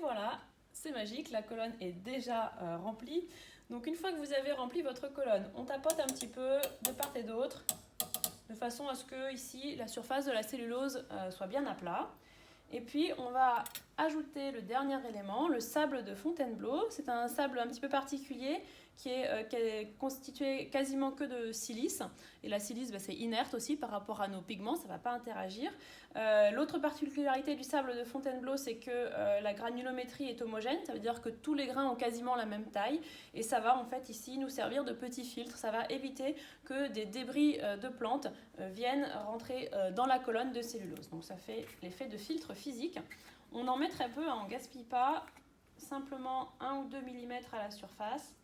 voilà, c'est magique, la colonne est déjà remplie. Donc une fois que vous avez rempli votre colonne, on tapote un petit peu de part et d'autre, de façon à ce que ici la surface de la cellulose soit bien à plat. Et puis on va ajouter le dernier élément, le sable de Fontainebleau. C'est un sable un petit peu particulier qui est constitué quasiment que de silice. Et la silice, c'est inerte aussi par rapport à nos pigments, ça ne va pas interagir. L'autre particularité du sable de Fontainebleau, c'est que la granulométrie est homogène, ça veut dire que tous les grains ont quasiment la même taille. Et ça va en fait ici nous servir de petit filtre, ça va éviter que des débris de plantes viennent rentrer dans la colonne de cellulose. Donc ça fait l'effet de filtre physique. On en met très peu, on ne gaspille pas, simplement 1 ou 2 mm à la surface.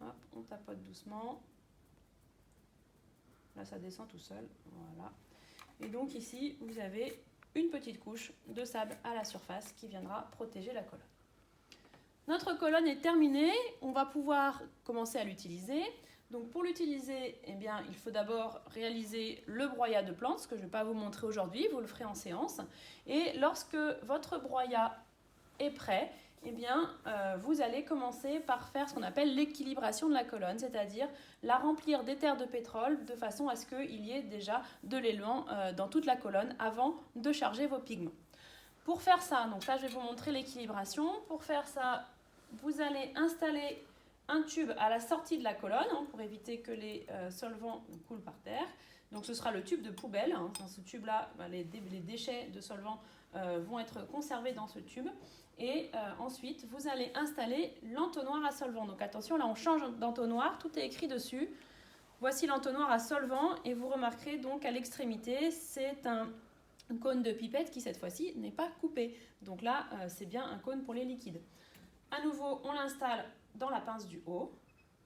Hop, on tapote doucement. Là, ça descend tout seul. Voilà. Et donc ici, vous avez une petite couche de sable à la surface qui viendra protéger la colonne. Notre colonne est terminée. On va pouvoir commencer à l'utiliser. Donc pour l'utiliser, eh bien, il faut d'abord réaliser le broyat de plantes, ce que je ne vais pas vous montrer aujourd'hui, vous le ferez en séance. Et lorsque votre broyat est prêt, eh bien, vous allez commencer par faire ce qu'on appelle l'équilibration de la colonne, c'est-à-dire la remplir d'éther de pétrole de façon à ce qu'il y ait déjà de l'élan dans toute la colonne avant de charger vos pigments. Pour faire ça, donc là je vais vous montrer l'équilibration. Pour faire ça, vous allez installer un tube à la sortie de la colonne pour éviter que les solvants coulent par terre. Donc ce sera le tube de poubelle. Dans ce tube-là, les déchets de solvants vont être conservés dans ce tube. Et ensuite, vous allez installer l'entonnoir à solvant. Donc attention, là on change d'entonnoir, tout est écrit dessus. Voici l'entonnoir à solvant et vous remarquerez donc à l'extrémité, c'est un cône de pipette qui cette fois-ci n'est pas coupé. Donc là, c'est bien un cône pour les liquides. À nouveau, on l'installe dans la pince du haut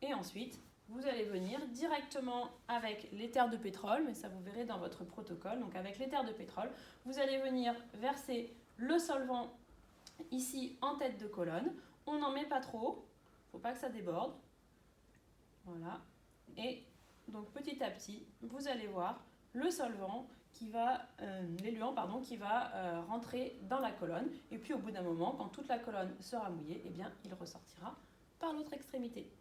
et ensuite, vous allez venir directement avec l'éther de pétrole, mais ça vous verrez dans votre protocole. Donc avec l'éther de pétrole, vous allez venir verser le solvant ici en tête de colonne. On n'en met pas trop, il ne faut pas que ça déborde. Voilà. Et donc petit à petit, vous allez voir le solvant l'éluant qui va rentrer dans la colonne. Et puis au bout d'un moment, quand toute la colonne sera mouillée, eh bien, il ressortira par l'autre extrémité.